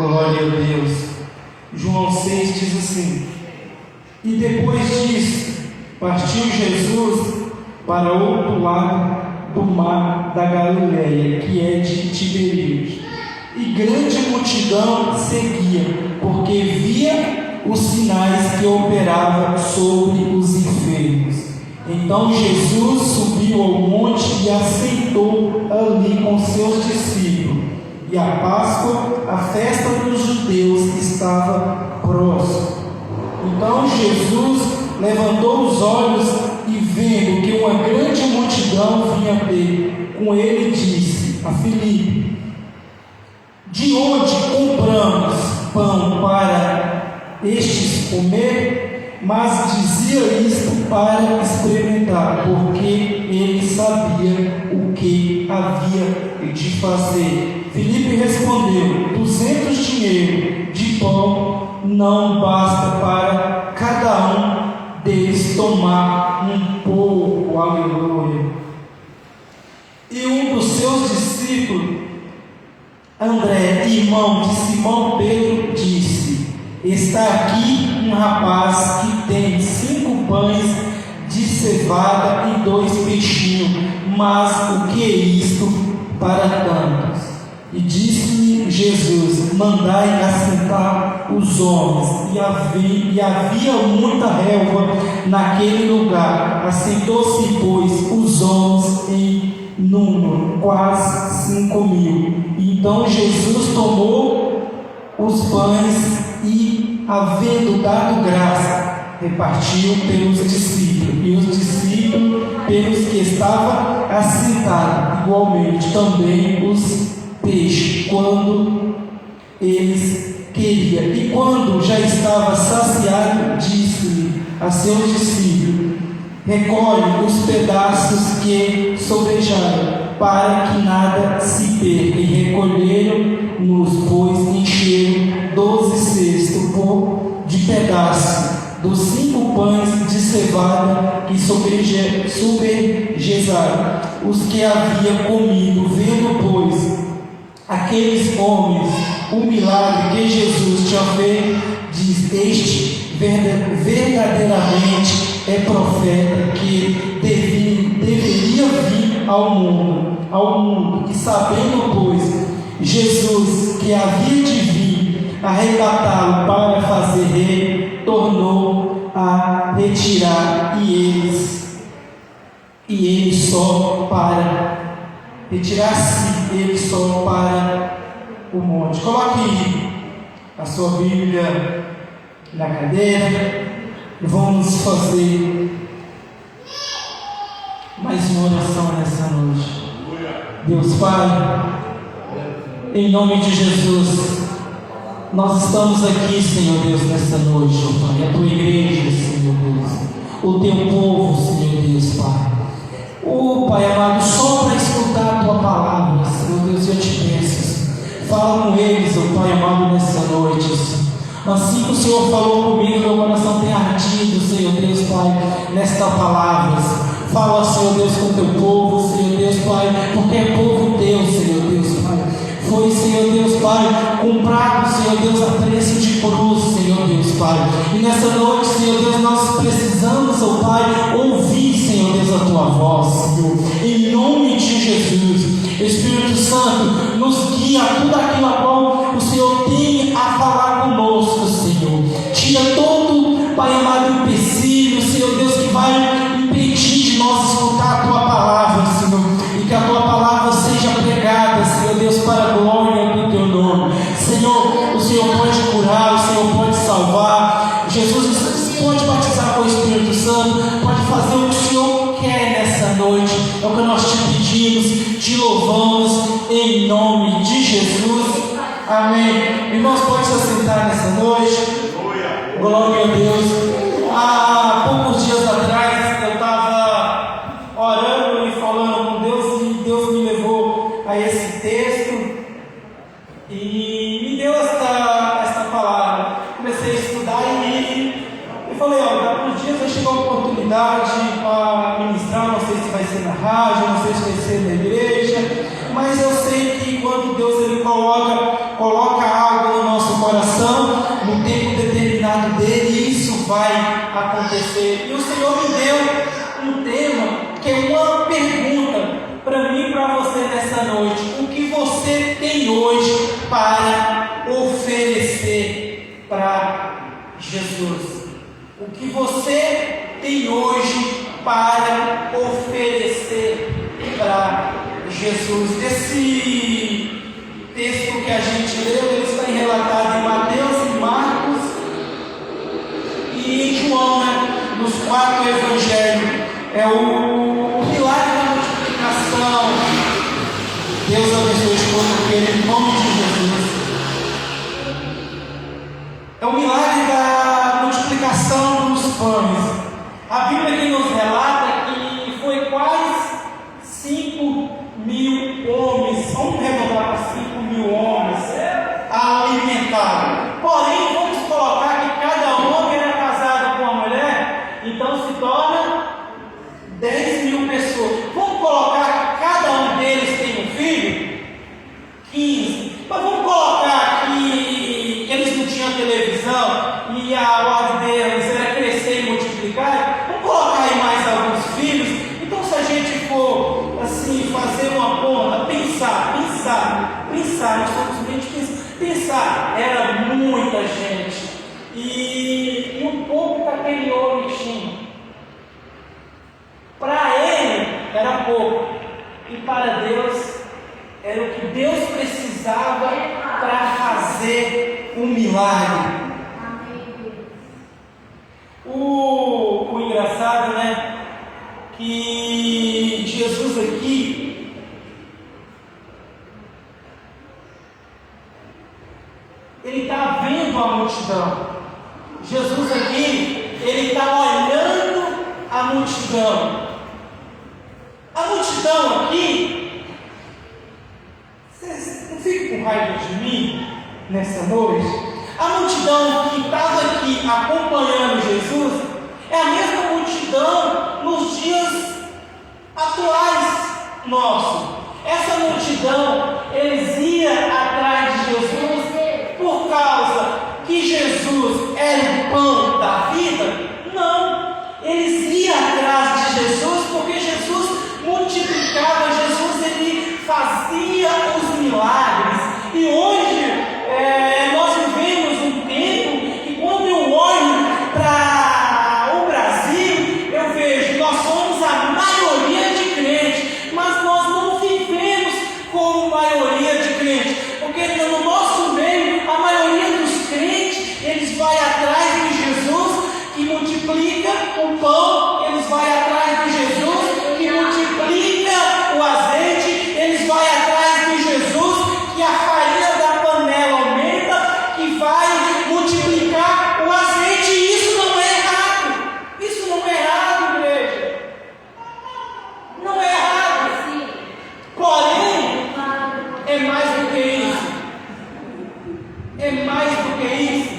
Glória a Deus. João 6 diz assim: e depois disso, partiu Jesus para outro lado do mar da Galileia, que é de Tiberíades. E grande multidão seguia, porque via os sinais que operavam sobre os enfermos. Então Jesus subiu ao monte e assentou ali com seus discípulos. E a Páscoa, a festa dos judeus, estava próxima. Então Jesus levantou os olhos e, vendo que uma grande multidão vinha ter com ele, disse a Filipe: de onde compramos pão para estes comer? Mas dizia isto para experimentar, porque ele sabia o que havia de fazer. Filipe respondeu: 200 dinheiros de pão não basta para cada um deles tomar um pouco. Aleluia. E um dos seus discípulos, André, irmão de Simão Pedro, disse: está aqui um rapaz que tem 5 pães de cevada e 2 peixinhos, mas o que é isto para tantos? E disse-lhe Jesus: mandai assentar os homens. E havia muita relva naquele lugar. Assentou-se, pois, os homens em número, quase 5.000. Então Jesus tomou os pães e, havendo dado graça, repartiu pelos discípulos, e os discípulos pelos que estavam assentados, igualmente também os peixes, quando eles queriam. E quando já estava saciado, disse-lhe a seus discípulos: recolhe os pedaços que sobrejaram, para que nada se perca. E recolheram-nos, pois encheram 12 cestos de pedaços dos 5 pães de cevada que sobrejaram os que haviam comido. Vendo, pois, aqueles homens o milagre que Jesus tinha feito, diz: este verdadeiramente é profeta que deveria vir ao mundo. E sabendo, pois, Jesus que havia de vir arrebatá-lo para fazer rei, tornou a retirar retirar-se ele só para o monte. Coloque a sua Bíblia na cadeira e vamos fazer mais uma oração nessa noite. Deus Pai, em nome de Jesus, nós estamos aqui, Senhor Deus, nessa noite, ó Pai, a tua igreja, Senhor Deus, o teu povo, Senhor Deus, Pai. Pai amado, só para escutar a tua palavra, Senhor Deus, eu te peço, fala com eles, ó Pai amado, nessa noite, Senhor. Assim que o Senhor falou comigo, meu coração tem ardido, Senhor Deus, Pai, nesta palavra. Fala, Senhor Deus, com o teu povo, Senhor Deus, Pai, porque é povo teu, Senhor Deus, Pai. Foi, Senhor Deus, Pai, comprado, Senhor Deus, a preço de cruz, Senhor Deus, Pai. E nessa noite, Senhor Deus, nós precisamos, ó Pai, ouvir, Senhor Deus, a tua voz, Senhor. Em nome de Jesus, Espírito Santo, nos guia a tudo aquilo a qual o Senhor tem a falar conosco, Senhor. Tira todo, Pai amado, empecilho, Senhor Deus, que vai impedir de nós escutar a tua palavra, Senhor. E que a tua palavra seja pregada, Senhor Deus, para a glória do teu nome. Senhor, o Senhor pode curar, o Senhor pode salvar. Jesus pode batizar com o Espírito Santo, pode fazer o que o Senhor quer nessa noite. É o que nós te pedimos, te louvamos em nome de Jesus. Amém. Irmãos, pode se assentar nessa noite. Glória a Deus. Há poucos dias atrás eu estava orando e falando com Deus, e Deus me levou a esse texto e me deu esta palavra. Comecei a estudar e falei: olha, daqui uns dias vai chegar uma oportunidade para ministrar. Não sei se vai ser na rádio, não sei se vai ser na igreja, mas eu sei que quando Deus ele coloca algo no Jesus. Esse texto que a gente leu, ele está relatado em Mateus, em Marcos e em João, né? Nos 4 evangelhos. É o milagre da multiplicação. Deus abençoe o povo dele em nome de Jesus. É o milagre da multiplicação dos pães. A Bíblia que nos relata que foi quase 5.000 homens, vamos arredondar para 5.000 homens a alimentar. Porém, vamos colocar que cada homem era casado com uma mulher, então se torna 10.000 pessoas. Vamos colocar que cada um deles tem um filho? 15. Mas vamos colocar que eles não tinham televisão e a ordem deles era crescer e multiplicar. Vamos colocar aí mais alguns filhos. Então, se a gente for assim, fazer uma conta, pensar, nós estamos pensar, era muita gente. E o pouco que aquele homem tinha, para ele era pouco, e para Deus era o que Deus precisava para fazer um milagre. O engraçado, né? Que Jesus aqui, ele está vendo a multidão. Jesus aqui, ele está olhando a multidão. A multidão aqui, vocês não ficam com raiva de mim nessa noite? A multidão que estava aqui acompanhando Jesus é a mesma multidão nos dias atuais nossos. Essa multidão, eles iam atrás de Jesus por causa que Jesus era o pão da vida? Não, eles iam atrás de Jesus porque Jesus multiplicava, Jesus ele fazia os milagres. E hoje nós vivemos um tempo que quando eu olho para o Brasil, eu vejo, nós somos a maioria de crentes, mas nós não vivemos como maioria de crentes, porque no nosso meio, a maioria dos crentes, eles vão atrás de Jesus que multiplica o pão, eles vão atrás de Jesus que multiplica o azeite, eles vão atrás de Jesus que a farinha da panela aumenta, que vai multiplicar o azeite. E isso não é errado. Isso não é errado, igreja. Não é errado. Porém, é mais do que isso. É mais do que isso.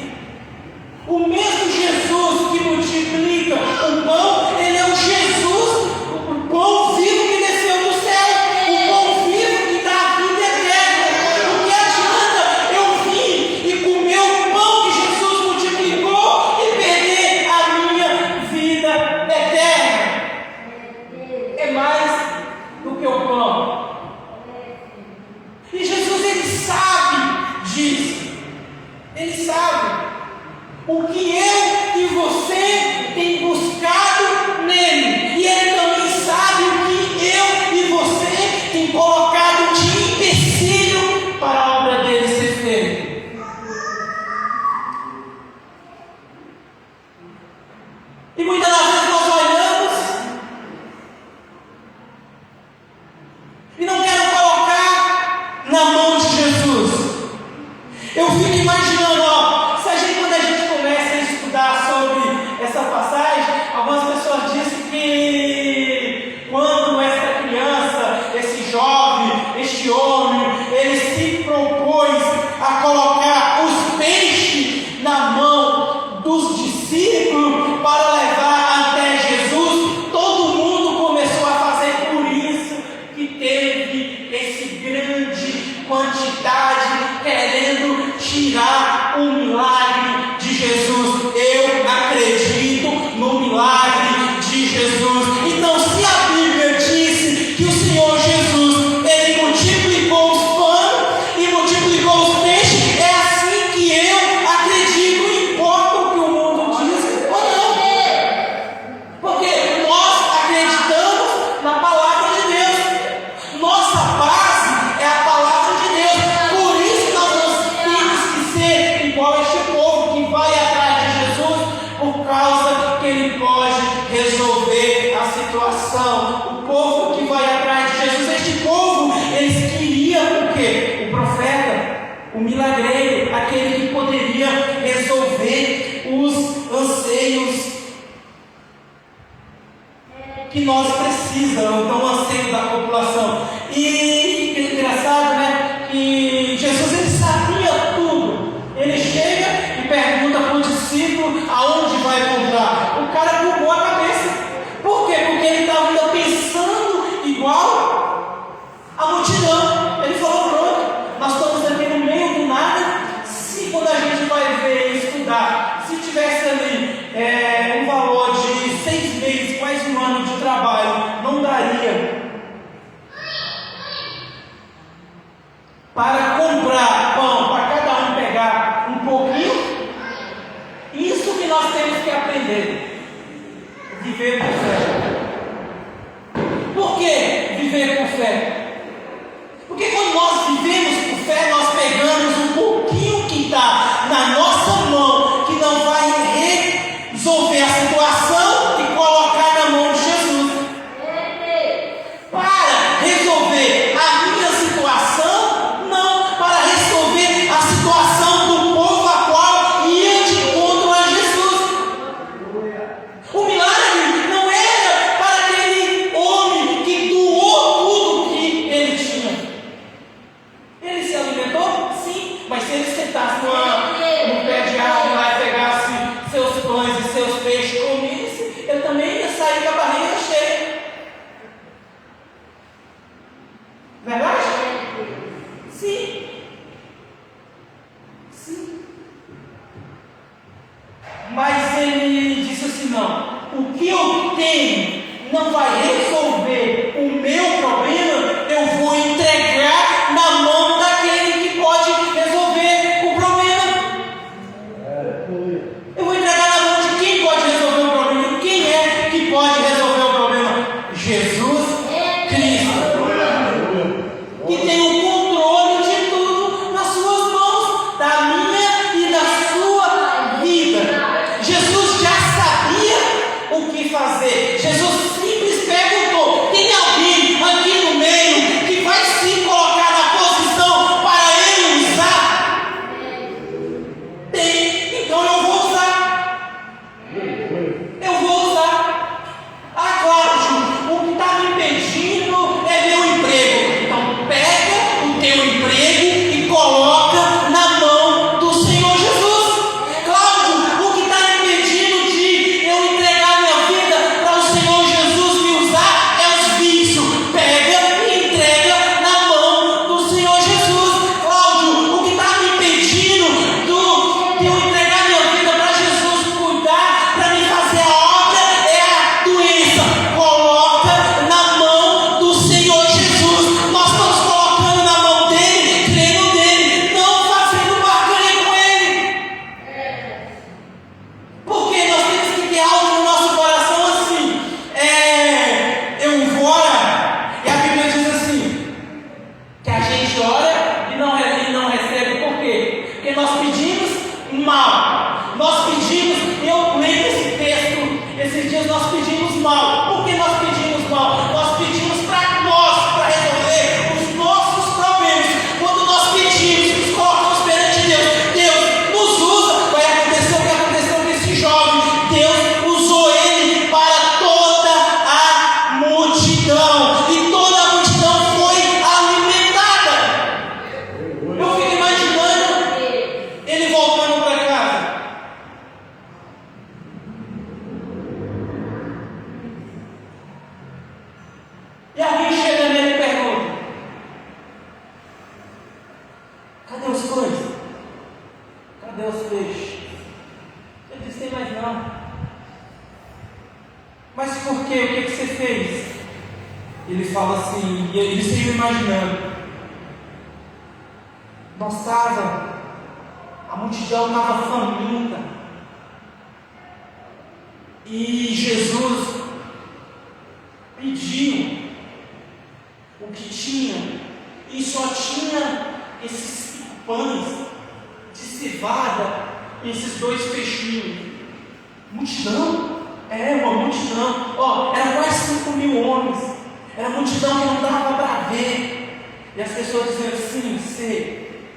O mesmo Jesus que multiplica o pão, ele é o Jesus, o pão vivo que desceu do céu, o pão vivo que dá a vida eterna. O que adianta eu vir e comer o pão que Jesus multiplicou e perder a minha vida eterna? É mais do que o pão. E Jesus, ele sabe disso. Ele sabe o que eu e você tem buscado nele, e ele também sabe o que eu e você tem colocado de empecilho para a obra dele ser feita. E muitas das vezes nós olhamos e não quero colocar na mão de Jesus. Eu fico imaginando, quando a gente começa a estudar sobre essa passagem, algumas pessoas dizem que quando essa criança, esse jovem, este homem, ele se propôs a colocar os peixes na mão dos discípulos para levar até Jesus, todo mundo começou a fazer. Por isso que teve esse grande quantidade querendo tirar o milagre de Jesus. Eu acredito no milagre de Jesus. Então, se a Bíblia disse que o Senhor Jesus, ele multiplicou os pães e multiplicou os peixes, é assim que eu acredito, não importa o que o mundo diz ou não. Porque nós acreditamos na palavra de Deus. Nossa parte situação, o povo que vai atrás de Jesus, este povo, eles queriam o quê? O profeta, o milagreiro, aquele que poderia resolver os anseios que nós precisamos, então o anseio da população. E é engraçado, né? Que Jesus, ele sabia tudo. Ele chega e pergunta para o discípulo aonde vai comprar. O cara bugou a cabeça. Por quê? Porque ele estava ainda pensando igual a multidão. Ele falou: pronto, nós estamos aqui no meio do nada. Se quando a gente vai ver, estudar, se tivesse ali um valor de 6 meses, quase um ano de trabalho, não daria para comprar pão, para cada um pegar um pouquinho. Isso que nós temos que aprender: viver por fé. Por que viver por fé? Porque quando nós vivemos por fé, nós pegamos um pouquinho que está na nossa mão, que não vai resolver a situação, e colocar na mão de Jesus. Para resolver a minha situação, não, para resolver a situação do povo a qual ia de encontro a Jesus. O milagre não era para aquele homem que doou tudo que ele tinha. Ele se alimentou? Sim, mas se ele sentasse no pé de árvore lá e pegasse seus pães e seus peixes e comesse, ele também ia sair com a barriga cheia. Verdade? Sim. Sim. Mas ele disse assim: não, o que eu tenho não vai resolver o meu problema, eu vou entregar na mão daquele que pode resolver o problema. Eu vou entregar na mão de quem pode resolver o problema. Quem é que pode resolver o problema? Jesus Cristo, que tem o controle de tudo nas suas mãos, da minha e da sua vida. Jesus já sabia o que fazer. Jesus simples perguntou: tem alguém aqui no meio que vai se colocar na posição para ele usar? Tem, então eu vou usar. Eu vou usar. Ah, Cláudio, o que está me impedindo é meu emprego. Então pega o teu emprego e coloca na mão do Senhor Jesus. Cláudio, o que está me impedindo de eu entregar minha vida para o Senhor Jesus me usar é os vícios. Pega e entrega na mão do Senhor Jesus. Cláudio, o que está me impedindo de eu entregar minha vida para Jesus cuidar, para me fazer a obra, é a doença. Coloca na mão do Senhor Jesus. Nós estamos colocando na mão dele, crendo nele, não fazendo barganha com ele. Porque nós temos que ter algo no nosso coração assim. Eu vou orar. E a Bíblia diz assim: que a gente ora e não recebe. Por quê? Porque nós pedimos mal. Nós pedimos, eu leio esse texto, esses dias nós pedimos mal. Por que nós pedimos mal? Nós pedimos para nós, para resolver os nossos problemas. Quando nós pedimos, nos colocamos perante Deus, Deus nos usa. Vai acontecer o que aconteceu com esse jovem. Deus usou ele para toda a multidão, e toda a multidão foi alimentada. Eu fico imaginando ele voltando para casa. E alguém chega nele e pergunta: cadê os pães? Cadê os peixes? Ele disse: tem mais não. Mas por quê? O que você fez? Ele fala assim, e ele sempre imaginando. A multidão estava faminta. E Jesus pediu o que tinha, e só tinha esses 5 pães de cevada e esses 2 peixinhos. Multidão Uma multidão. Era quase 5.000 homens. Era uma multidão que não dava para ver. E as pessoas diziam: sim, sei.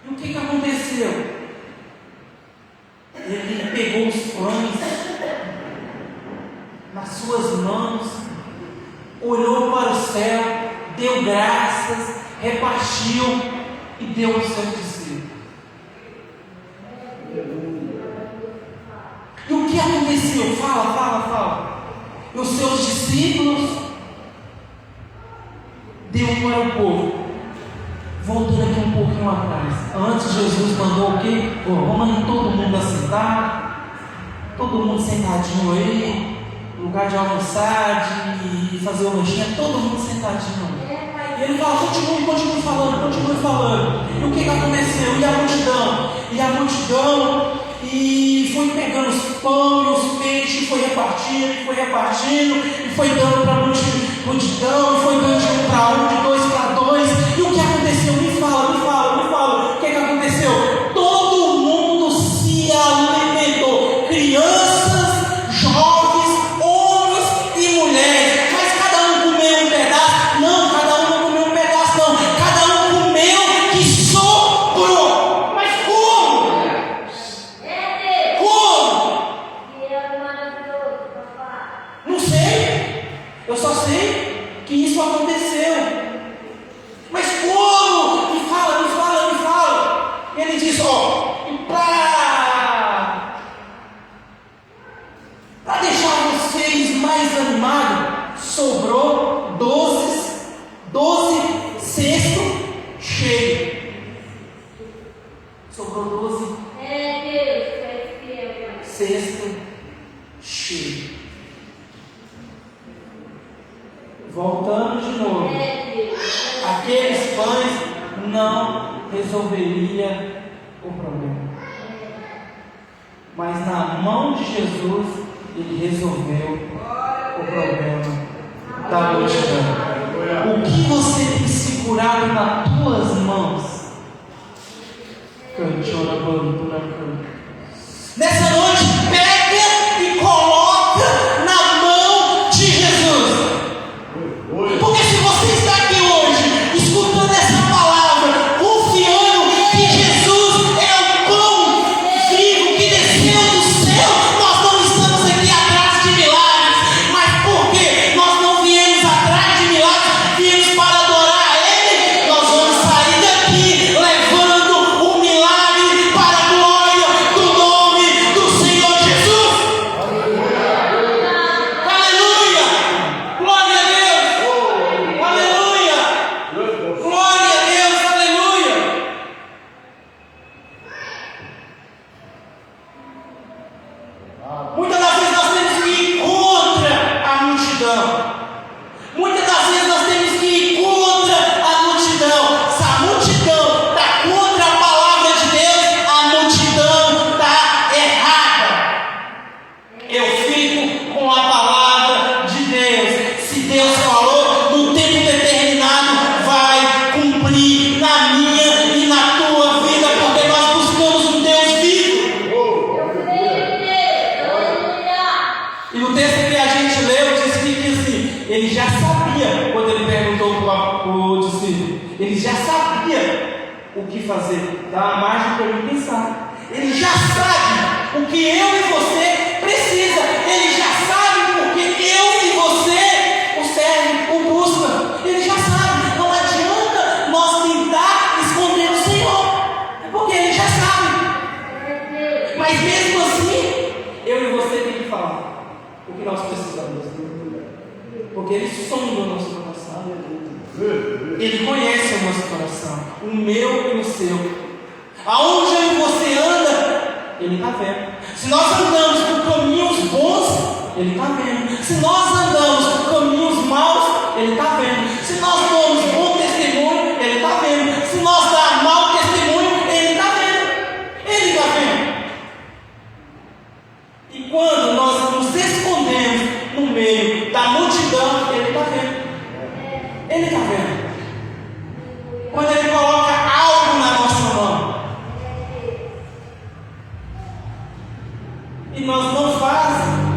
E o que aconteceu? Ele pegou os pães nas suas mãos, olhou para o céu, deu graças, repartiu e deu aos seus discípulos. E o que aconteceu? Fala. E os seus discípulos deu para o povo. Voltando aqui um pouquinho atrás. Antes Jesus mandou o quê? Vamos todo mundo assentar. Todo mundo sentadinho aí. Lugar de almoçar, de fazer o lanchinho. Todo mundo sentadinho. E ele fala: continue falando. E o que aconteceu? E a multidão. E foi pegando os pães, os peixes, foi repartindo, e foi dando para a multidão, e foi dando de 1 para 1, de 2 para 2. E o que aconteceu? Me fala. O que aconteceu? Todo mundo se alimentou. Crianças, jovens, homens e mulheres. Mas cada um comeu um pedaço? Não, cada um não comeu um pedaço, não. Cada um comeu que sobrou. Mas como? Não sei. Eu só sei que isso aconteceu. Mas como? Me fala. Ele diz: para deixar vocês mais animados, sobrou 12 cestos cheios. Sobrou 12 cestos cheios. Voltando de novo, aqueles pães não resolveria o problema, mas na mão de Jesus ele resolveu o problema da multidão. O que você tem segurado nas tuas mãos? Nessa noite, pega e coloca na mão de Jesus. Porque se você está aqui hoje, escutando essa palavra, confiando que Jesus é o pão vivo que desceu do céu, nós não estamos aqui atrás de milagres. Mas por quê? Nós não viemos atrás de milagres, viemos para adorar a Ele. Nós vamos sair daqui levando um milagre para a glória do nome do Senhor Jesus. Aleluia! Glória a Deus! Aleluia! Glória a Deus! Aleluia! Muitas das vezes nós temos que ir contra a multidão. Muitas das vezes nós temos que ir contra a multidão. Se a multidão está contra a palavra de Deus, a multidão está errada. Eu fico com a palavra de Deus. Se Deus falou, no tempo determinado vai cumprir na minha e na tua vida, porque nós buscamos um Deus vivo. E no texto que a gente leu, diz que assim, ele já sabia, quando ele perguntou para o discípulo, ele já sabia o que fazer. Dá uma margem para ele pensar. Ele já sabe o que eu e você precisa. Ele já sabe porque eu e você o serve, o busca. Ele já sabe. Não adianta nós tentar esconder o Senhor, porque ele já sabe. Mas mesmo assim, eu e você tem que falar o que nós precisamos, porque ele sonda o nosso coração. Ele conhece o nosso coração, o meu e o seu. Aonde eu e você anda, ele está vendo. Se nós andamos por caminhos bons, ele está vendo. Se nós andamos por caminhos maus, ele está vendo. Se nós damos bom testemunho, ele está vendo. Se nós damos mau testemunho, ele está vendo. Ele está vendo. E quando nós nos escondemos no meio da multidão, ele está vendo. Ele está vendo. Quando ele coloca algo na nossa mão e nós não fazemos,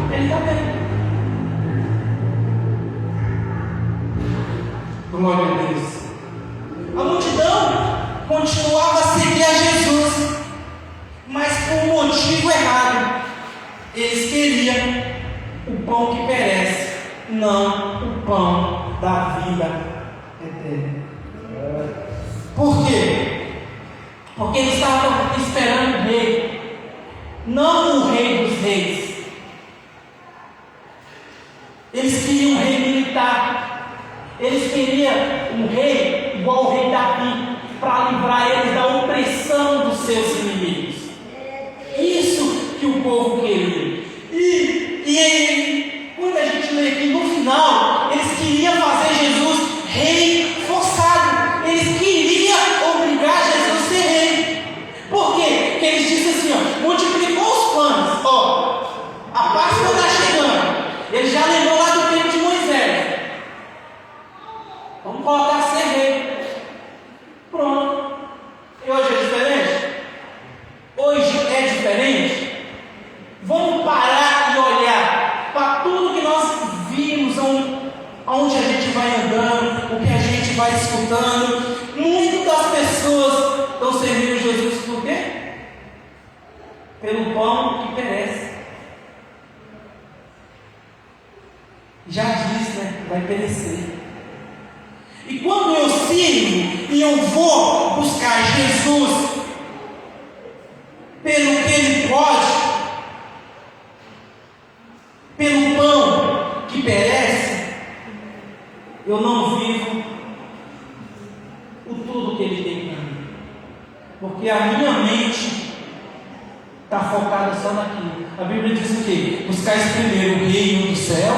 milagre. Eles queriam o pão que perece, não o pão da vida eterna. Por quê? Porque eles estavam esperando o rei, não o rei dos reis. Eles queriam um rei militar. Eles queriam um rei igual o rei Davi, para livrar eles da opressão dos seus inimigos. Isso que o povo queria. E quando a gente lê aqui no final, eles queriam fazer Jesus rei forçado. Eles queriam obrigar Jesus a ser rei. Por quê? Porque eles disseram assim, ó, multiplicou os pães, ó, a Páscoa está chegando. Ele já lembrou lá do tempo de Moisés. Vamos colocar ser rei. Pronto. E hoje é diferente? Hoje é diferente? Vamos parar e olhar para tudo que nós vimos, aonde a gente vai andando, o que a gente vai escutando. Muitas das pessoas estão servindo Jesus por quê? Pelo pão que perece. Já diz, né? Vai perecer. E quando eu sirvo e eu vou buscar Jesus pelo que Ele pode, pelo pão que perece, eu não vivo o tudo que Ele tem para mim, porque a minha mente está focada só naquilo. A Bíblia diz o quê? Buscais primeiro o reino do céu,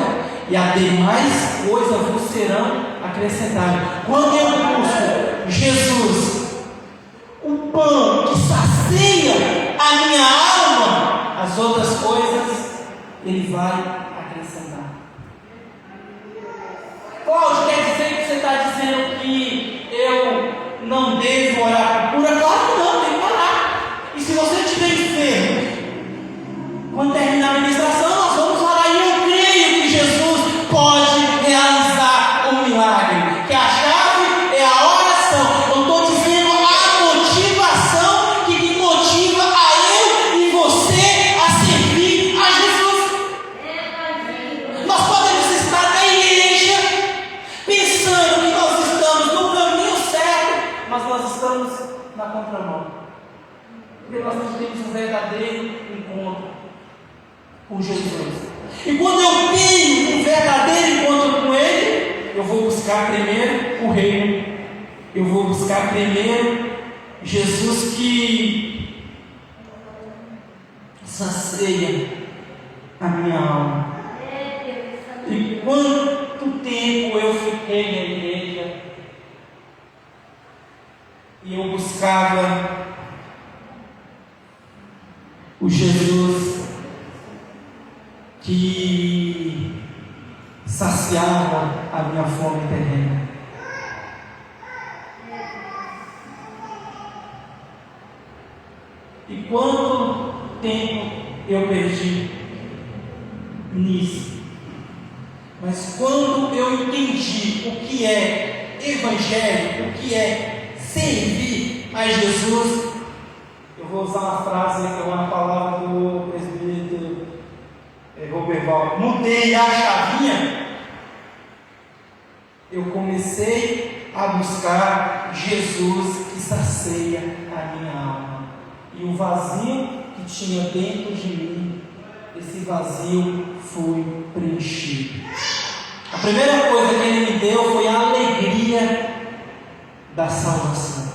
e as demais coisas vos serão acrescentadas. Quando eu busco Jesus, o pão que sacia a minha alma, as outras coisas Ele vai acrescentar. Cláudio, quer dizer que você está dizendo que eu não devo orar por cura? Claro que não, tem que orar. E se você estiver enfermo, quando terminar a ministração, nós vamos orar. E eu creio que Jesus pode realizar um milagre, que a chave é a oração. Eu estou dizendo a motivação que me motiva a eu e você a servir a Jesus. Nós podemos estar na igreja pensando que nós estamos no caminho certo, mas nós estamos na contramão, porque nós não temos um verdadeiro encontro com Jesus. E quando eu tenho um verdadeiro encontro com Ele, eu vou buscar primeiro o reino. Eu vou buscar primeiro Jesus que sacia a minha alma. E quanto tempo eu fiquei na igreja e eu buscava o Jesus que saciava a minha fome terrena. E quanto tempo eu perdi nisso? Mas quando eu entendi o que é evangelho, o que é servir a Jesus, eu vou usar uma frase, uma palavra do presbítero Roberval, mudei a chavinha. Eu comecei a buscar Jesus que sacia a minha alma. E o vazio que tinha dentro de mim, esse vazio foi preenchido. A primeira coisa que Ele me deu foi a alegria da salvação.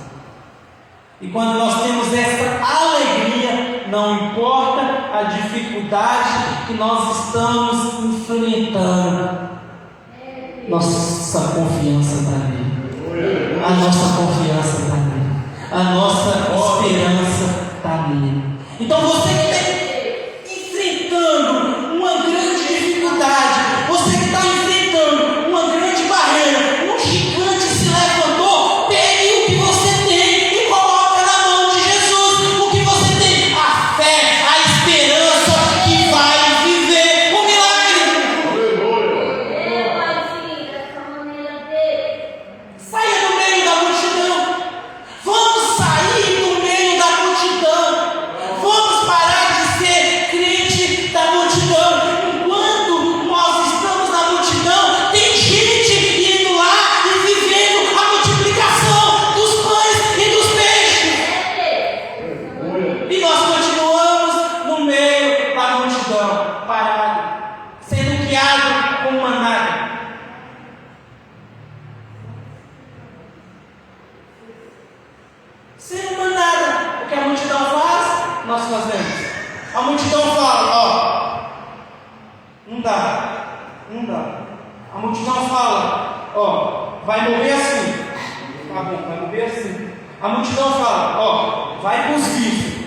E quando nós temos essa alegria, não importa a dificuldade que nós estamos enfrentando, nossa confiança está nele. A nossa confiança está nele. A nossa esperança está nele. Então você que está enfrentando uma grande dificuldade, você que está enfrentando uma grande barreira, um gigante se levantou, pegue o que você tem e coloca na mão de Jesus. O que você tem? A fé, a esperança que vai viver o milagre. Saia do meio da multidão. Vamos sair do meio da multidão. Vamos parar Você não manda nada. O que a multidão faz, nós fazemos. A multidão fala, não dá. A multidão fala, vai morrer assim. Tá bom, vai morrer assim. A multidão fala, vai para os vivos.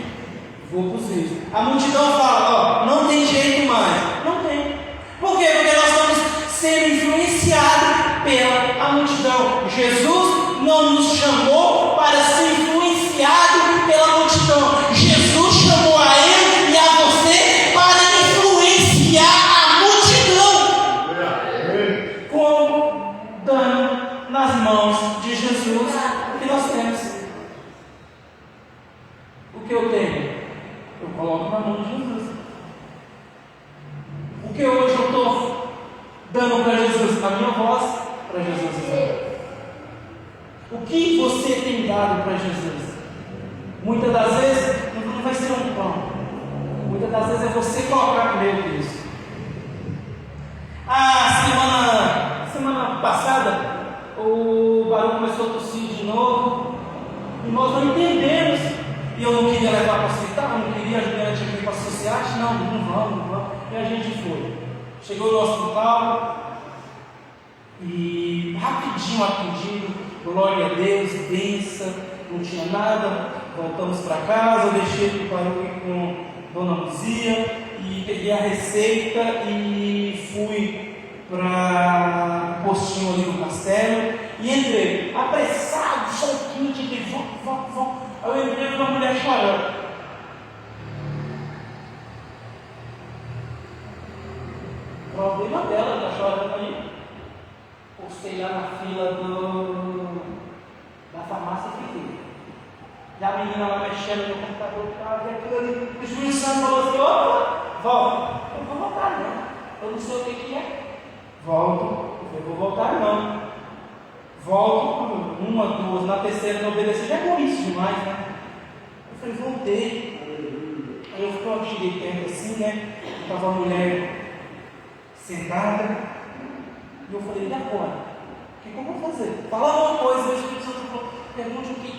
Vou para os vivos. A multidão fala, não tem jeito mais. Não tem. Por quê? Porque nós estamos sendo influenciados pela multidão. Jesus não nos chamou para ser influenciado pela multidão. Jesus chamou a ele e a você para influenciar a multidão. Como dando nas mãos de Jesus o que nós temos. O que eu tenho, eu coloco na mão de Jesus. O que hoje eu estou dando para Jesus? A minha voz para Jesus usar. O que você tem dado para Jesus? Muitas das vezes não vai ser um pão. Muitas das vezes é você colocar primeiro isso. Semana passada o Barão começou a tossir de novo e nós não entendemos. E eu não queria levar para o hospital, não queria, a Juliana tinha que ir para a sociedade, não vamos. E a gente foi. Chegou no hospital e rapidinho, glória a Deus, benção, não tinha nada, voltamos para casa, eu deixei para ir com Dona Luzia e peguei a receita e fui para o postinho ali do castelo e entrei, apressado, sol quente, vão. Aí eu entrei com uma mulher chorando. O problema dela está chorando aí. Postei lá na fila da farmácia e fiquei. E a menina lá mexendo no computador, e aquilo ali. O Espírito Santo falou assim: volta. Eu vou voltar, não. Eu não sei o que é. Volto. Eu vou voltar, não. Volto, uma, duas, na terceira não obedeci, já é isso demais, né? Eu falei, voltei. Aí eu cheguei perto assim, né? Estava a mulher sentada. E eu falei, e agora? O que eu vou fazer? Fala uma coisa, o Espírito Santo falou, pergunte o que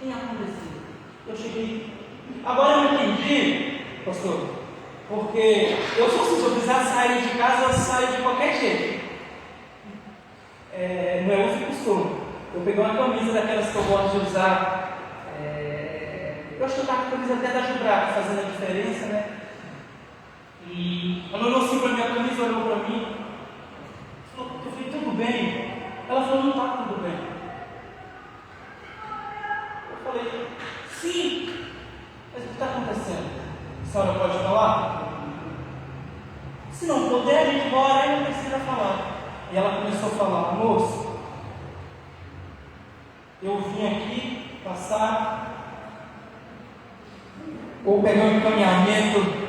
tem acontecido. Eu cheguei. Agora eu entendi, pastor, porque eu sou assim, se eu precisar sair de casa, eu saio de qualquer jeito. Não é uso e costume. Eu peguei uma camisa daquelas que eu gosto de usar. Eu acho que eu estava com a camisa até da Jubrac, fazendo a diferença, né? E ela olhou assim para a minha camisa, olhou para mim. Eu falei, tudo bem? Ela falou, não está tudo bem. Eu falei, sim. Mas o que está acontecendo? A senhora pode falar? Se não puder, a gente bora, aí não precisa falar. E ela começou a falar, moço, eu vim aqui passar, ou pegar um encaminhamento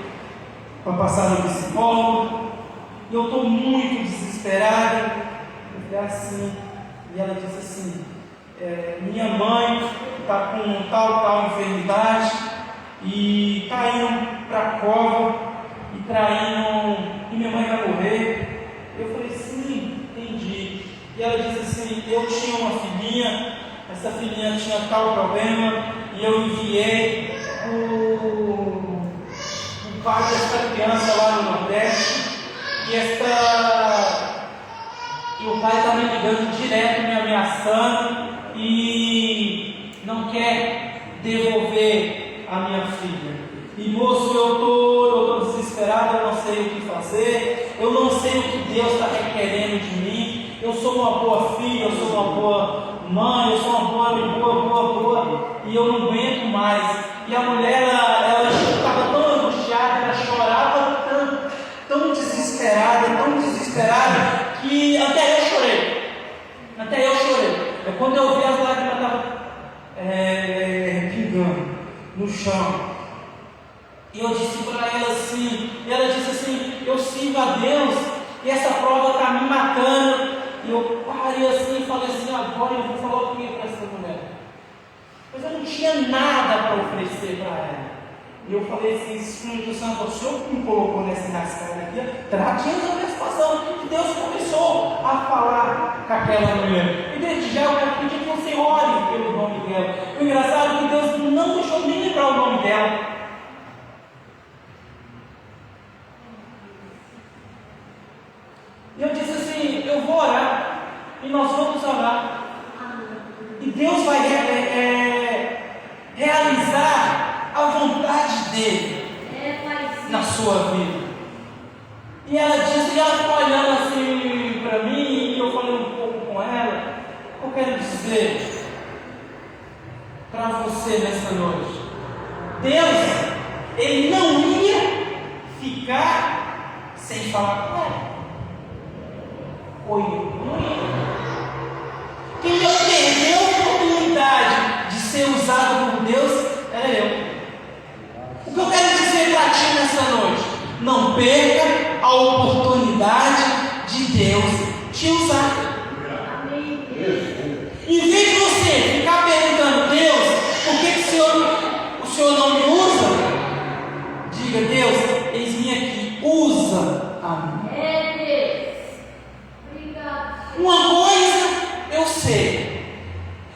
para passar no psicólogo, e eu estou muito desesperada. Eu falei assim, e ela disse assim, minha mãe está com tal enfermidade, e está indo para a cova, e minha mãe vai morrer. Eu falei, sim, entendi. E ela disse assim, eu tinha uma filhinha, essa filhinha tinha tal problema, e eu enviei o pai dessa criança lá no Nordeste, e o pai está me ligando direto, me ameaçando, e não quer devolver a minha filha. E moço, eu estou desesperado, eu não sei o que fazer, eu não sei o que Deus está requerendo de mim. Eu sou uma boa filha, eu sou uma boa mãe, eu sou uma boa, e eu não aguento mais. E a mulher, ela estava tão angustiada, ela chorava tão desesperada, que até eu chorei. Quando eu vi as lágrimas estavam pingando no chão. E eu disse para ela assim, eu sirvo a Deus, e essa prova está me matando. E eu parei assim e falei assim, agora eu vou falar o que para essa mulher? Mas eu não tinha nada para oferecer para ela. E eu falei assim, Espírito Santo, o Senhor que me colocou nessa enrascada aqui, trate a situação. E Deus começou a falar com aquela mulher. E desde já eu quero pedir que o Senhor ore pelo nome dela. O engraçado é que Deus não deixou nem lembrar o nome dela. E eu disse assim, eu vou orar e nós vamos orar. E Deus vai realizar a vontade dele na sua vida. E ela disse, e ela ficou olhando assim para mim, e eu falei um pouco com ela. Eu quero dizer para você nessa noite, Deus, Ele não ia ficar sem falar com ela. Oi, não ia. Quem já perdeu a oportunidade de ser usado por Deus era eu. O que eu quero dizer para ti nessa noite? Não perca a oportunidade de Deus te usar. Em vez de você ficar perguntando, Deus, por que o Senhor não me usa? Diga, Deus, eis-me aqui, usa a mim. Uma coisa eu sei,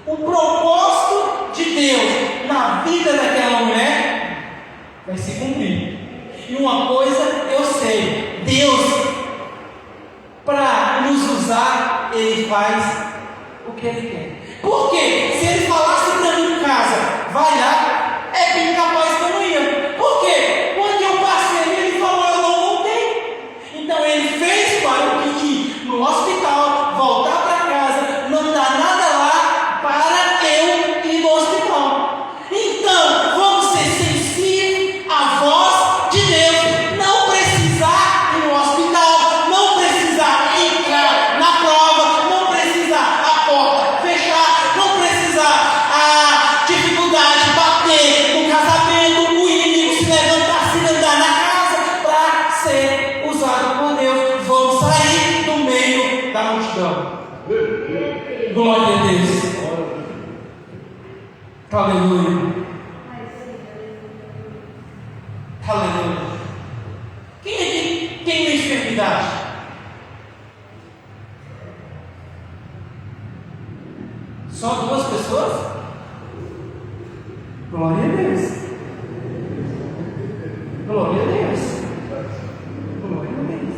o propósito de Deus na vida daquela mulher vai se cumprir. E uma coisa eu sei, Deus, para nos usar, Ele faz o que Ele quer. Por quê? Se Ele falasse para mim em casa, vai lá, é bem capaz que eu não ia. Por quê? Quando eu passei, Ele falou, eu não voltei. Então Ele fez para eu ir no hospital, voltar para casa, não dar nada lá para eu ir no hospital. Então, vamos ser sensíveis à voz de Deus. Não precisar ir no hospital, não precisar entrar na prova, não precisar a porta fechar, não precisar a dificuldade bater no casamento, o inimigo se levantar, se andar na casa para ser usado por Deus. Vamos sair do meio da multidão. Glória a Deus. Aleluia. Aleluia. Quem aqui tem enfermidade? Só 2 pessoas? Glória a Deus. Glória a Deus. Glória a Deus.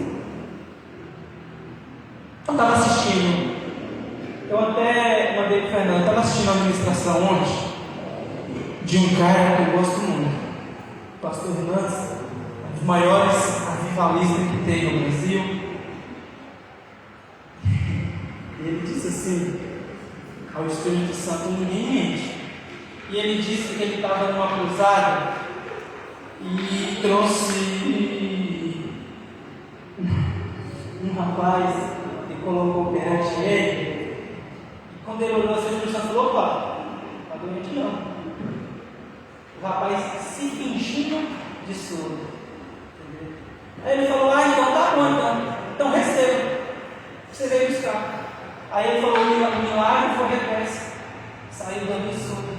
Eu estava assistindo. Eu até mandei para o Fernando. Eu estava assistindo a administração ontem de um cara que eu gosto muito. O pastor Hernandes, um dos maiores avivalistas que tem no Brasil. E ele disse assim ao Espírito Santo, ninguém mente. E ele disse que ele estava numa cruzada e trouxe um rapaz e colocou perante ele. E quando ele olhou assim, o Espírito Santo falou, opa, não está doente não. O rapaz se fingindo de surdo. Aí ele falou, então tá bom, então receba. Você veio buscar. Aí ele falou, o milagre foi regresso. Saiu dando surdo.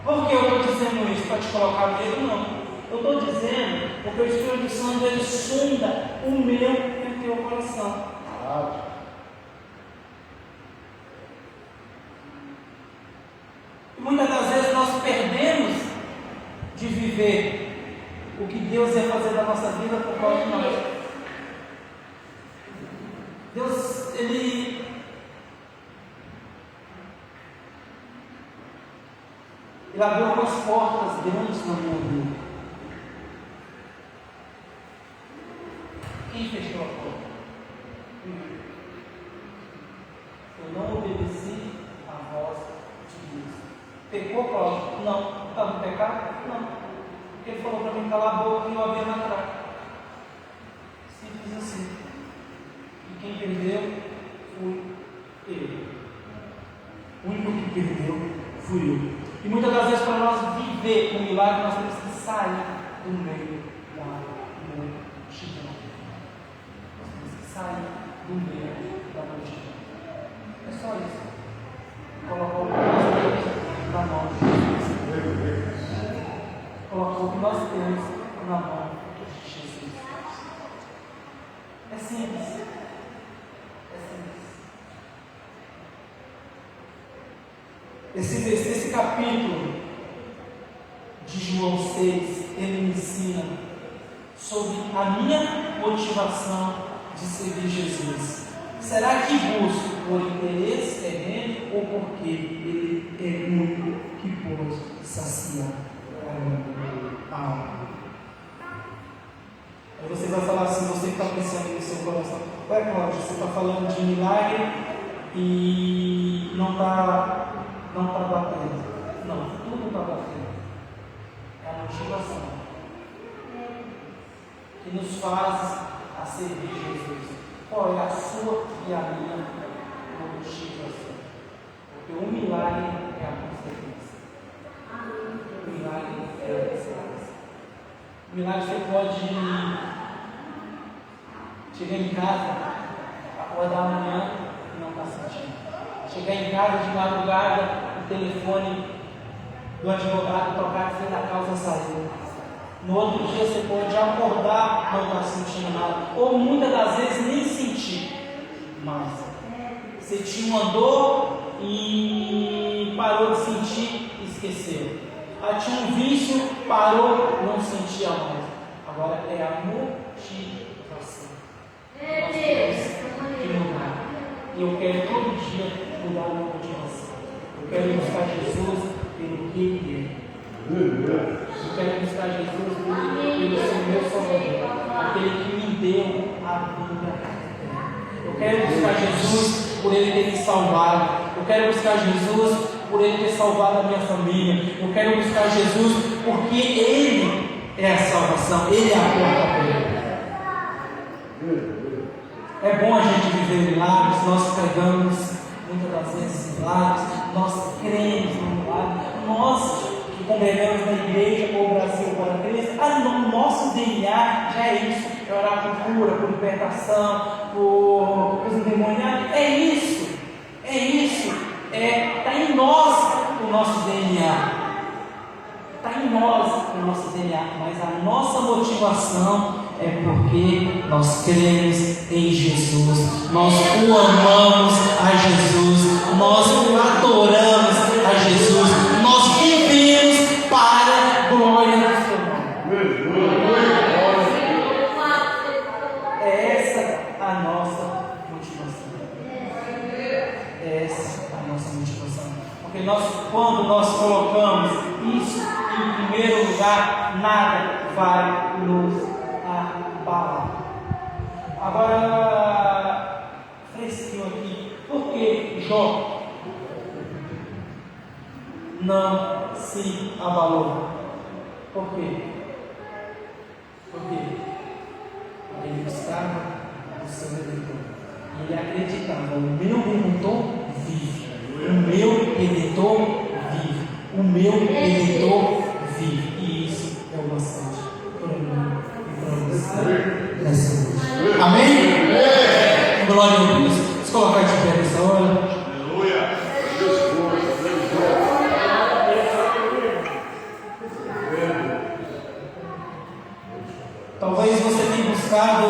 Por que eu estou dizendo isso? Para te colocar medo? Não. Eu estou dizendo porque o Espírito Santo ele sonda o meu e o teu coração. E muitas das vezes nós perdemos de viver o que Deus ia fazer da nossa vida por causa de nós. Deus, Ele abriu algumas portas grandes na minha vida. Quem fechou a porta? Eu não obedeci à voz de Deus. Pecou, Cláudio? Não. Está no pecado? Não. Porque Ele falou para mim calar a boca e eu abri na traca. Simples assim. E quem perdeu fui eu. O único que perdeu fui eu. E muitas das vezes, para nós viver o milagre, nós temos que sair do meio da multidão. Nós temos que sair do meio da multidão. É só isso. Colocar o que nós temos na mão de Jesus. Colocar o que nós temos na mão de Jesus. É simples. É simples. Esse capítulo de João 6, ele me ensina sobre a minha motivação de servir Jesus. Será que busco por interesse terreno ou porque ele é o único que pode saciar a alma? Aí você vai falar assim, você que está pensando no seu coração, ué Cláudio, você está falando de milagre e não está batendo. Não, tudo está batendo. É a motivação que nos faz a servir Jesus. Qual é a sua e a minha motivação? Porque o milagre é a consequência. O milagre é a consequência. O milagre você pode chegar em casa, acordar amanhã e não está sentindo. Chegar em casa de madrugada, o telefone do advogado tocar que da causa saiu. No outro dia você pode acordar, não está sentindo nada. Ou muitas das vezes nem sentir mais. Você tinha uma dor e parou de sentir e esqueceu. Tinha um vício, parou, não sentia mais. Agora é a motivação. Nós temos que mudar. E eu quero todo dia mudar a minha motivação. Eu quero buscar Jesus pelo que Ele é. Eu quero buscar Jesus pelo ser meu Salvador, aquele que me deu a vida eterna. Eu quero buscar Jesus por Ele ter me salvado. Eu quero buscar Jesus por Ele ter salvado a minha família. Eu quero buscar Jesus porque Ele é a salvação, Ele é a porta. É bom a gente viver milagres, nós pregamos muitas das vezes milagres, nós cremos no milagre, nós que congregamos na igreja ou Brasil para Cristo, o nosso DNA já é isso, é orar por cura, por libertação, por coisa endemoniada, é isso, está em nós o nosso DNA. Está em nós o nosso DNA, mas a nossa motivação é porque nós cremos em Jesus, nós o amamos a Jesus, nós o adoramos a Jesus, nós vivemos para a glória do seu nome. É essa a nossa motivação. É essa a nossa motivação. Porque quando nós colocamos isso em primeiro lugar, nada vai nos abalar. Agora, fresquinho aqui, por que Jó não se abalou? Por quê? Porque ele buscava o seu Redentor. E ele acreditava: o meu Redentor vive. O meu Redentor vive. O meu Redentor vive. E isso é o bastante para mim e para você nessa noite. Amém? Glória a Deus. Vamos colocar de pé nessa hora. Aleluia. Talvez você tenha buscado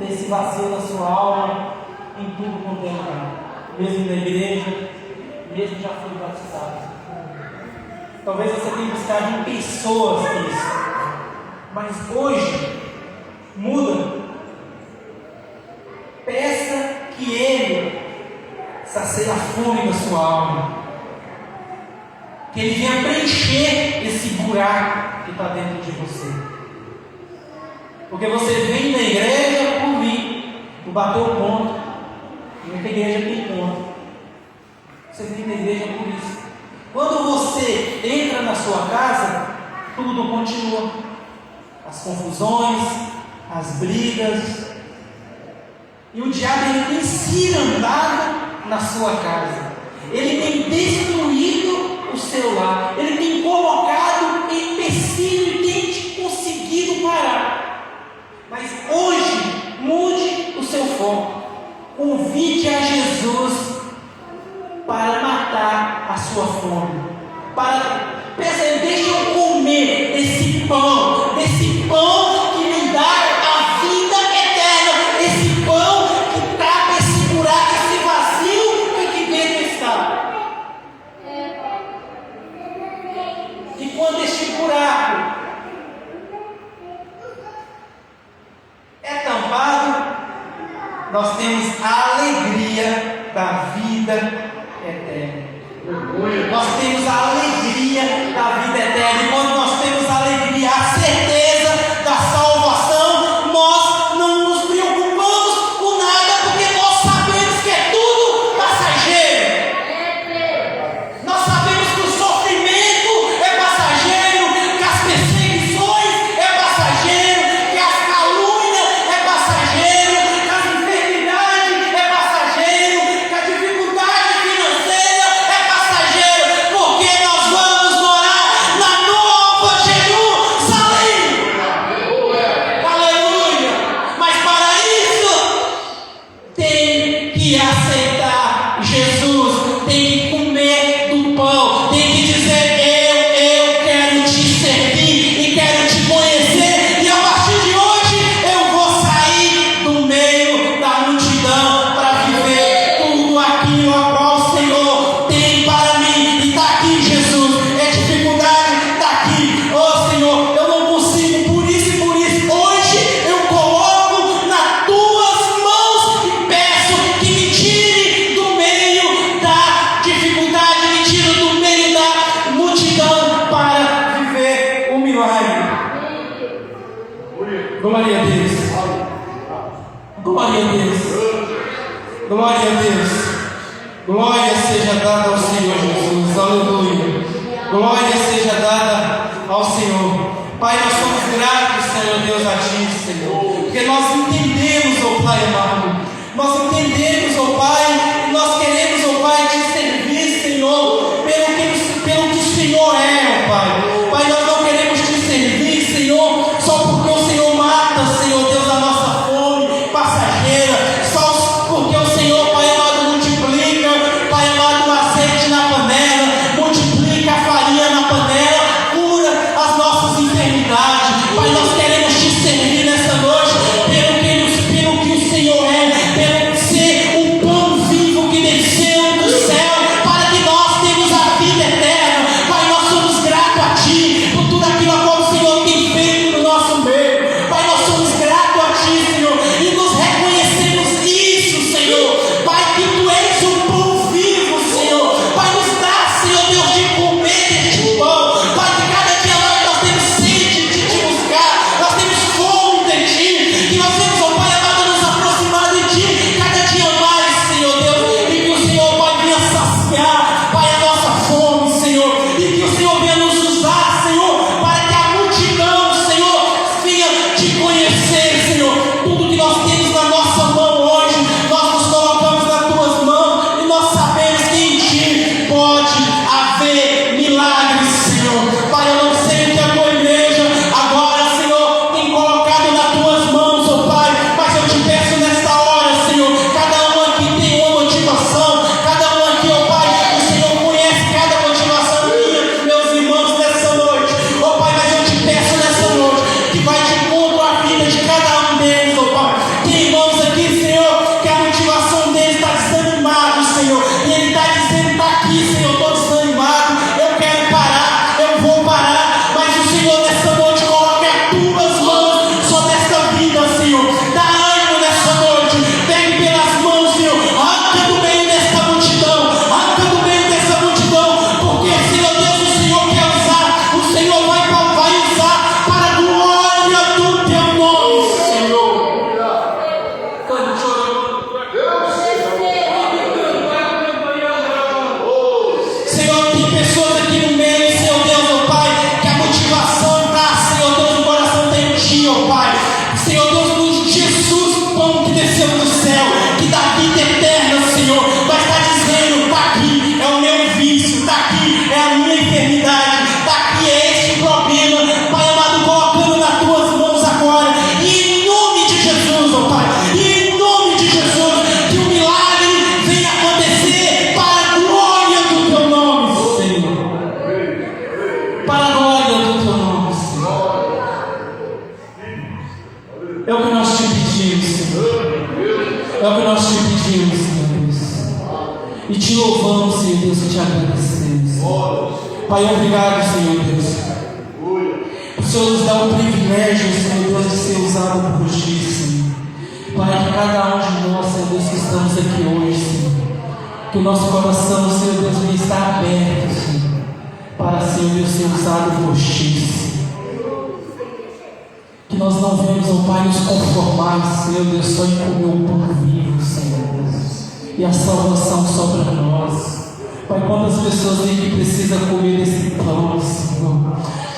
esse vazio na sua alma em tudo quanto é lugar, mesmo na igreja, mesmo já foi batizado. Talvez você tenha buscado em pessoas isso, mas hoje muda. Peça que Ele sacie a fome da sua alma, que Ele venha preencher esse buraco que está dentro de você. Porque você vem na igreja por vir, por bater o ponto. Muita igreja tem ponto. Você vem na igreja por isso. Quando você entra na sua casa, tudo continua. As confusões, as brigas. E o diabo ele tem cirandado na sua casa. Ele tem destruído o seu lar. Ele tem colocado empecilho e tem conseguido parar. Mas hoje, mude o seu foco. Convide a Jesus para matar a sua fome. Peça a Ele: deixa eu comer esse pão que me dá a vida eterna. Esse pão que tapa esse buraco, esse vazio que aqui dentro está. nós temos a alegria da vida eterna. Nós temos a alegria da vida eterna. E quando nós temos a alegria, a certeza da salvação, nós não nos preocupamos com nada, porque nós sabemos que é tudo passageiro. Nós sabemos que o sofrimento é passageiro, que as perseguições é passageiro, que as calúnias é passageiro, que as enfermidades é passageiro, que a dificuldade financeira é passageiro, porque nós vamos morar na Nova Jerusalém. Aleluia! Mas para isso tem que aceitar Jesus, tem que comer do pão, tem que dizer: eu quero te servir e quero te conhecer, e a partir de hoje eu vou sair do meio da multidão para viver tudo aquilo a qual o Senhor tem para mim. E está aqui Jesus, é dificuldade, está aqui. Oh Senhor, eu não consigo, por isso, hoje eu coloco nas tuas mãos e peço que me tire do meio da dificuldade, me tire do meio da multidão para viver o milagre. Glória a Deus. Glória a Deus. Glória a Deus. Glória seja dada ao Senhor Jesus. Aleluia. Glória seja dada ao Senhor. Pai, nós somos gratos, Senhor Deus, a Ti, Senhor, porque nós entendemos, ó Pai amado, nós entendemos, ó Pai, e nós queremos, ó Pai, te servir, Senhor, pelo que o Senhor é, ó Pai. Pai, nós não queremos te servir, Senhor, só porque o Senhor mata, Senhor Deus, a nossa fome passageira, só porque o Senhor, Pai amado, multiplica, Pai amado, o azeite na panela, multiplica a farinha na panela, cura as nossas enfermidades. Pai, nós queremos te servir nessa noite pelo que o Senhor é, pelo ser o pão vivo que desceu do céu, para que nós tenhamos a vida eterna. Pai, nós somos gratos a Ti por tudo aquilo a qual o Senhor tem feito no nosso meio. Pai, nós somos gratos a Ti, Senhor, e nos reconhecemos isso, Senhor. Pai, que Tu és o pão vivo, Senhor. Pai, nos dá, Senhor Deus, de comer deste pão. Pai, que cada dia mais nós temos sede de Te buscar, nós temos fome de Ti, que nós temos, ó Pai amado, nos aproximar de Ti cada dia mais, Senhor Deus, e que o Senhor, Pai, venha saciar, Pai, a nossa fome, Senhor, e que o Senhor venha nos usar, Senhor, para que a multidão, Senhor, venha Te conhecer, Senhor. Tudo que nós temos na nossa mão hoje, nós nos colocamos nas Tuas mãos, e nós sabemos que em Ti pode haver milagres, Senhor. Pai, eu não sei o que a Tua igreja agora, Senhor, tem colocado nas Tuas mãos, ó Pai, mas eu Te peço nesta hora, Senhor, cada um aqui tem uma motivação, cada um aqui, ó Pai, o Senhor conhece cada motivação minha, meus irmãos, nessa noite, ó Pai, mas eu Te peço nessa noite, que vai de encontro à vida de cada um deles, ó Pai. Tem irmãos aqui, Senhor, que a motivação deles está desanimado, Senhor, e ele está dizendo: está aqui, Senhor, estou desanimado, eu quero parar, eu vou parar, mas o Senhor nessa noite coloque as Tuas mãos sobre esta vida, Senhor. Dá ânimo nessa noite, pegue pelas mãos, Senhor, arranca do meio desta multidão, arranca do meio dessa multidão, porque, Senhor Deus, o Senhor quer usar, o Senhor vai usar para a glória do Teu nome, Senhor. Cante, Senhor, tem pessoas aqui no meio, Senhor Deus, ó Pai, que a motivação está, Senhor Deus, no coração tem Ti, ó Pai. Senhor Deus, no Jesus, o pão que desceu do céu, que dá vida eterna, Senhor, mas está dizendo: está aqui, é o meu vício, está aqui, é a minha enfermidade, está aqui, é esse o problema. Pai amado, colocando nas Tuas mãos agora, e em nome de Jesus, ó Pai, e em nome de Jesus, que o milagre venha acontecer para a glória do Teu nome, Senhor. Para a glória do Teu nome, Senhor. É o que nós Te pedimos, Senhor. É o que nós Te pedimos, Senhor Deus. E Te louvamos, Senhor Deus, e Te agradecemos. Pai, obrigado, Senhor Deus. O Senhor nos dá o privilégio, Senhor Deus, de ser usado por Ti, Senhor. Pai, que cada um de nós, Senhor Deus, que estamos aqui hoje, Senhor, que o nosso coração, Senhor Deus, ele está aberto, Senhor, para, Senhor Deus, ser usado por Ti, Senhor. Que nós não venhamos, ó Pai, nos conformar, Senhor Deus, só em comer o pão vivo, Senhor Deus, e a salvação sobre nós. Pai, quantas pessoas aí que precisam comer desse pão, Senhor.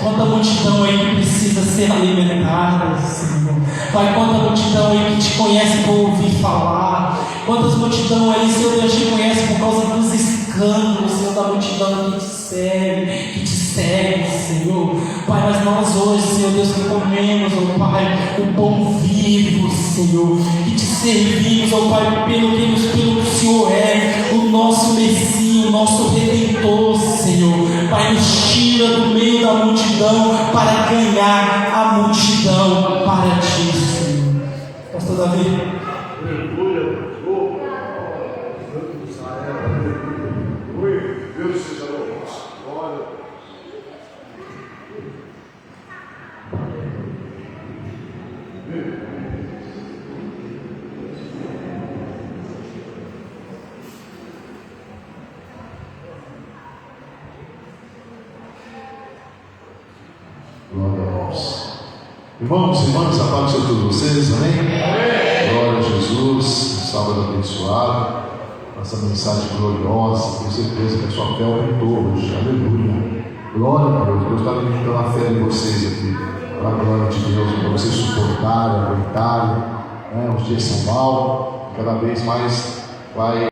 Quanta multidão aí que precisa ser alimentada, Senhor. Pai, quanta multidão aí que Te conhece por ouvir falar. Quantas multidão aí, Senhor Deus, Te conhece por causa dos escândalos, Senhor, da multidão que Te segue, Senhor. Pai, mas nós hoje, Senhor Deus, que comemos, ó Pai, o pão vivo, Senhor, que Te servimos, ó Pai, pelo que o Senhor é, o nosso Messias, o nosso Redentor, Senhor. Pai, nos tira do meio da multidão para ganhar a multidão para Ti, Senhor. Pastor Davi. Deus seja louvado. Glória. Glória a Deus. Irmãos e irmãs, a paz seja todos vocês, amém? Glória a Jesus, sábado abençoado, essa mensagem gloriosa, tenho certeza que a sua fé aumentou hoje, aleluia. Glória a Deus, Deus está alimentando a fé de vocês aqui, para a glória de Deus, para vocês suportarem, aguentarem, os dias são maus, cada vez mais vai